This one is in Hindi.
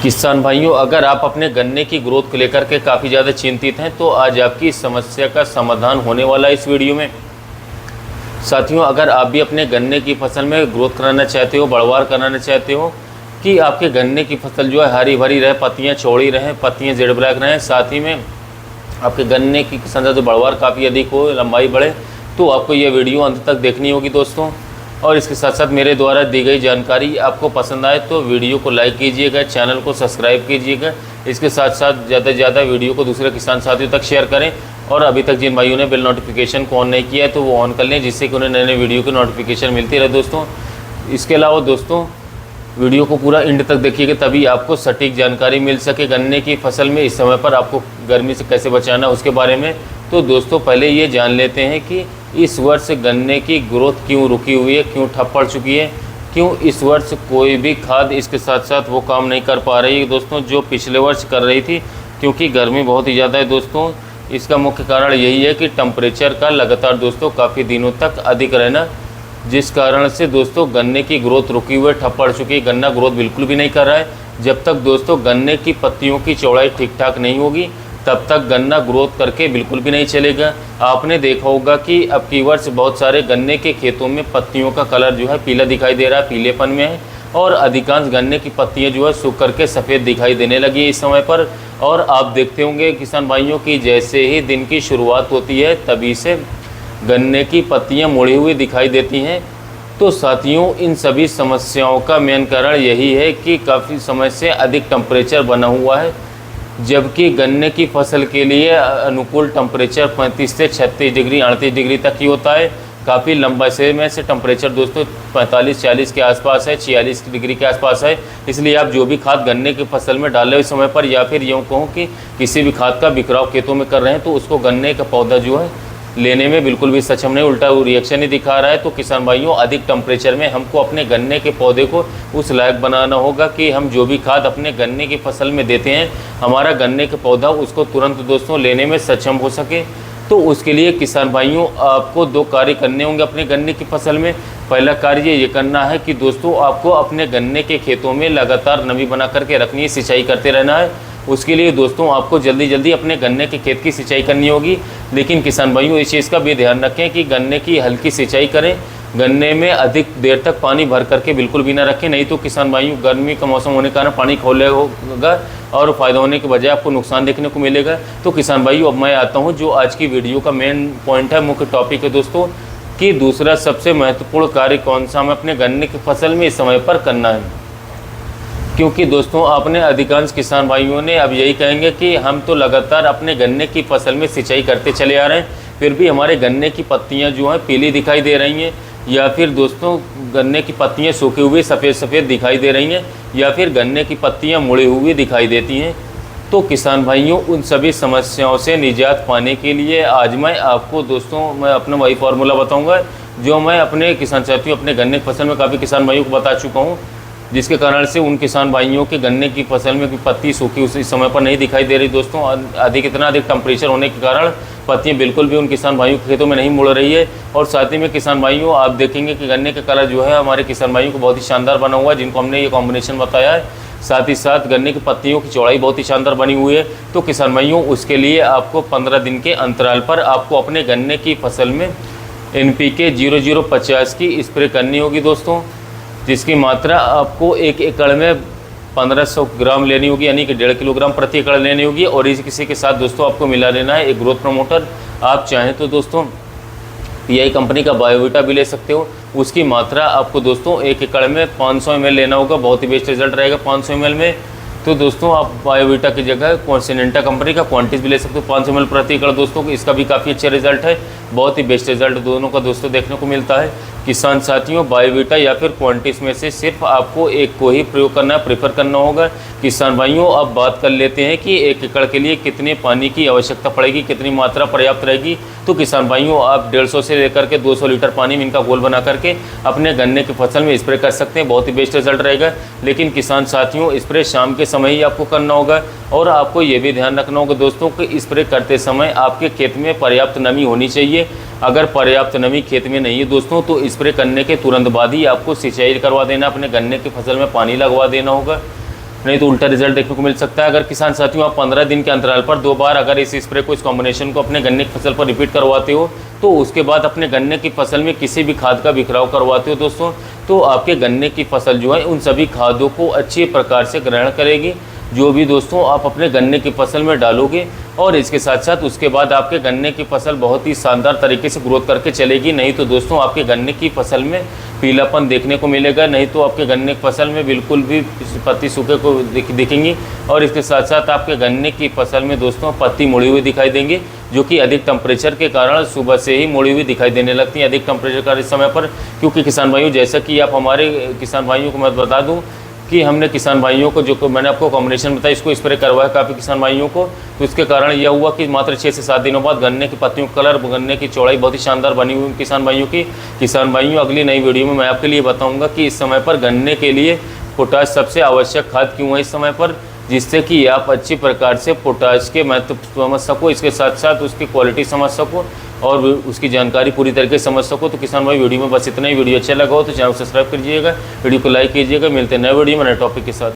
किसान भाइयों, अगर आप अपने गन्ने की ग्रोथ को लेकर के काफ़ी ज़्यादा चिंतित हैं तो आज आपकी इस समस्या का समाधान होने वाला है इस वीडियो में। साथियों, अगर आप भी अपने गन्ने की फसल में ग्रोथ कराना चाहते हो, बढ़वार कराना चाहते हो कि आपके गन्ने की फसल जो है हरी भरी रहे, पत्तियाँ चौड़ी रहें, पत्तियाँ जेड ब्लैक रहें, साथ ही में आपके गन्ने की संख्या जो बढ़वार काफ़ी अधिक हो, लंबाई बढ़े, तो आपको ये वीडियो अंत तक देखनी होगी दोस्तों। और इसके साथ साथ मेरे द्वारा दी गई जानकारी आपको पसंद आए तो वीडियो को लाइक कीजिएगा, चैनल को सब्सक्राइब कीजिएगा। इसके साथ साथ ज़्यादा से ज़्यादा वीडियो को दूसरे किसान साथियों तक शेयर करें। और अभी तक जिन भाइयों ने बेल नोटिफिकेशन को ऑन नहीं किया है तो वो ऑन कर लें, जिससे कि उन्हें नए नए वीडियो की नोटिफिकेशन मिलती रहे दोस्तों। इसके अलावा दोस्तों, वीडियो को पूरा एंड तक देखिएगा, तभी आपको सटीक जानकारी मिल सके गन्ने की फसल में इस समय पर आपको गर्मी से कैसे बचाना उसके बारे में। तो दोस्तों, पहले ये जान लेते हैं कि इस वर्ष गन्ने की ग्रोथ क्यों रुकी हुई है, क्यों ठप पड़ चुकी है, क्यों इस वर्ष कोई भी खाद इसके साथ साथ वो काम नहीं कर पा रही है दोस्तों जो पिछले वर्ष कर रही थी। क्योंकि गर्मी बहुत ही ज़्यादा है दोस्तों। इसका मुख्य कारण यही है कि टेम्परेचर का लगातार दोस्तों काफ़ी दिनों तक अधिक रहना, जिस कारण से दोस्तों गन्ने की ग्रोथ रुकी हुई ठप पड़ चुकी है। गन्ना ग्रोथ बिल्कुल भी नहीं कर रहा है। जब तक दोस्तों गन्ने की पत्तियों की चौड़ाई ठीक ठाक नहीं होगी तब तक गन्ना ग्रोथ करके बिल्कुल भी नहीं चलेगा। आपने देखा होगा कि अब की वर्ष बहुत सारे गन्ने के खेतों में पत्तियों का कलर जो है पीला दिखाई दे रहा है, पीलेपन में है, और अधिकांश गन्ने की पत्तियां जो है सूख करके सफ़ेद दिखाई देने लगी है इस समय पर। और आप देखते होंगे किसान भाइयों की जैसे ही दिन की शुरुआत होती है तभी से गन्ने की पत्तियां मुड़ी हुई दिखाई देती हैं। तो साथियों, इन सभी समस्याओं का मेन कारण यही है कि काफ़ी समय से अधिक टेम्परेचर बना हुआ है, जबकि गन्ने की फसल के लिए अनुकूल टेम्परेचर 35 से 36 डिग्री 38 डिग्री तक ही होता है। काफ़ी लंबा समय से टेम्परेचर दोस्तों 45-40 के आसपास है, 46 डिग्री के आसपास है। इसलिए आप जो भी खाद गन्ने की फसल में डाले उस समय पर, या फिर यूँ कहूँ कि किसी भी खाद का बिखराव खेतों में कर रहे हैं, तो उसको गन्ने का पौधा जो है लेने में बिल्कुल भी सक्षम नहीं, उल्टा वो रिएक्शन ही दिखा रहा है। तो किसान भाइयों, अधिक टेम्परेचर में हमको अपने गन्ने के पौधे को उस लायक बनाना होगा कि हम जो भी खाद अपने गन्ने की फसल में देते हैं, हमारा गन्ने का पौधा उसको तुरंत दोस्तों लेने में सक्षम हो सके। तो उसके लिए किसान भाइयों आपको 2 कार्य करने होंगे अपने गन्ने की फसल में। पहला कार्य ये करना है कि दोस्तों आपको अपने गन्ने के खेतों में लगातार नमी बना करके रखनी है, सिंचाई करते रहना है। उसके लिए दोस्तों आपको जल्दी जल्दी अपने गन्ने के खेत की सिंचाई करनी होगी। लेकिन किसान भाइयों, इस चीज़ का भी ध्यान रखें कि गन्ने की हल्की सिंचाई करें, गन्ने में अधिक देर तक पानी भर करके बिल्कुल भी ना रखें। नहीं तो किसान भाइयों, गर्मी का मौसम होने के कारण पानी खोले होगा और फ़ायदा होने के बजाय आपको नुकसान देखने को मिलेगा। तो किसान भाइयों, अब मैं आता हूँ जो आज की वीडियो का मेन पॉइंट है, मुख्य टॉपिक है दोस्तों, कि दूसरा सबसे महत्वपूर्ण कार्य कौन सा हमें अपने गन्ने की फसल में इस समय पर करना है। क्योंकि दोस्तों, आपने अधिकांश किसान भाइयों ने अब यही कहेंगे कि हम तो लगातार अपने गन्ने की फसल में सिंचाई करते चले आ रहे हैं, फिर भी हमारे गन्ने की पत्तियां जो हैं पीली दिखाई दे रही हैं, या फिर दोस्तों गन्ने की पत्तियां सूखी हुई सफ़ेद सफ़ेद दिखाई दे रही हैं, या फिर गन्ने की पत्तियां मुड़ी हुई दिखाई देती हैं। तो किसान भाइयों, उन सभी समस्याओं से निजात पाने के लिए आज मैं आपको दोस्तों मैं अपना वही फार्मूला बताऊँगा जो मैं अपने किसान साथियों अपने गन्ने की फसल में काफ़ी किसान भाइयों को बता चुका हूँ, जिसके कारण से उन किसान भाइयों के गन्ने की फसल में पत्ती सूखी उस समय पर नहीं दिखाई दे रही दोस्तों। इतना अधिक टेम्परेचर होने के कारण पत्तियां बिल्कुल भी उन किसान भाइयों के खेतों में नहीं मुड़ रही है। और साथ ही में किसान भाइयों, आप देखेंगे कि गन्ने का कलर जो है हमारे किसान भाइयों को बहुत ही शानदार बना हुआ है, जिनको हमने ये कॉम्बिनेशन बताया है। साथ ही साथ गन्ने की पत्तियों की चौड़ाई बहुत ही शानदार बनी हुई है। तो किसान भाइयों, उसके लिए आपको 15 दिन के अंतराल पर आपको अपने गन्ने की फसल में NPK 0050 की स्प्रे करनी होगी दोस्तों, जिसकी मात्रा आपको 1 एकड़ में 1500 ग्राम लेनी होगी, यानी कि 1.5 किलोग्राम प्रति एकड़ लेनी होगी। और किसी के साथ दोस्तों आपको मिला लेना है एक ग्रोथ प्रमोटर। आप चाहें तो दोस्तों PI कंपनी का बायोवीटा भी ले सकते हो। उसकी मात्रा आपको दोस्तों 1 एकड़ में 500 ml लेना होगा, बहुत ही बेस्ट रिजल्ट रहेगा 500 ml में। तो दोस्तों आप बायोवीटा की जगह सिनेंटा कंपनी का क्वांटिस भी ले सकते हो 500 ml प्रति एकड़ दोस्तों। इसका भी काफ़ी अच्छा रिजल्ट है, बहुत ही बेस्ट रिजल्ट दोनों का दोस्तों देखने को मिलता है। किसान साथियों, बायोवीटा या फिर क्वांटिस में से सिर्फ आपको एक को ही प्रयोग करना प्रेफर करना होगा। किसान भाइयों, अब बात कर लेते हैं कि 1 एकड़ के लिए कितने पानी की आवश्यकता पड़ेगी, कितनी मात्रा पर्याप्त रहेगी। तो किसान भाइयों, आप 150 से लेकर के 200 लीटर पानी में इनका घोल बना करके अपने गन्ने की फसल में स्प्रे कर सकते हैं, बहुत ही बेस्ट रिजल्ट रहेगा। लेकिन किसान साथियों, स्प्रे शाम के समय ही आपको करना होगा। और आपको ये भी ध्यान रखना होगा दोस्तों कि स्प्रे करते समय आपके खेत में पर्याप्त नमी होनी चाहिए। अगर पर्याप्त नमी खेत में नहीं है दोस्तों, तो स्प्रे करने के तुरंत बाद ही आपको सिंचाई करवा देना, अपने गन्ने की फसल में पानी लगवा देना होगा। नहीं तो उल्टा रिजल्ट देखने को मिल सकता है। अगर किसान साथियों आप 15 दिन के अंतराल पर 2 बार अगर इस स्प्रे को, इस कॉम्बिनेशन को अपने गन्ने की फसल पर रिपीट करवाते हो, तो उसके बाद अपने गन्ने की फसल में किसी भी खाद का बिखराव करवाते हो दोस्तों, तो आपके गन्ने की फसल जो है उन सभी खादों को अच्छी प्रकार से ग्रहण करेगी, जो भी दोस्तों आप अपने गन्ने की फसल में डालोगे। और इसके साथ साथ उसके बाद आपके गन्ने की फसल बहुत ही शानदार तरीके से ग्रोथ करके चलेगी। नहीं तो दोस्तों आपके गन्ने की फसल में पीलापन देखने को मिलेगा, नहीं तो आपके गन्ने की फसल में बिल्कुल भी पत्ती सूखे को दिखेंगी। और इसके साथ साथ आपके गन्ने की फसल में दोस्तों पत्ती मुड़ी हुई दिखाई देंगी, जो कि अधिक टेम्परेचर के कारण सुबह से ही मुड़ी हुई दिखाई देने लगती है, अधिक टेम्परेचर का इस समय पर। क्योंकि किसान भाइयों, जैसा कि आप हमारे किसान भाइयों को मैं बता दूं कि हमने किसान भाइयों को, जो मैंने आपको कॉम्बिनेशन बताया, इसको स्प्रे करवाया काफ़ी किसान भाइयों को, तो इसके कारण यह हुआ कि मात्र 6 से 7 दिनों बाद गन्ने की पत्तियों का कलर, गन्ने की चौड़ाई बहुत ही शानदार बनी हुई किसान भाइयों की। किसान भाइयों, अगली नई वीडियो में मैं आपके लिए बताऊंगा कि इस समय पर गन्ने के लिए पोटाश सबसे आवश्यक खाद क्यों है इस समय पर, जिससे कि आप अच्छी प्रकार से पोटाश के महत्व समझ सको, इसके साथ साथ उसकी क्वालिटी समझ सको और उसकी जानकारी पूरी तरीके से समझ सको। तो किसान भाई, वीडियो में बस इतना ही। वीडियो अच्छा लगा हो तो चैनल को सब्सक्राइब कीजिएगा, वीडियो को लाइक कीजिएगा। मिलते हैं नए वीडियो में नए टॉपिक के साथ।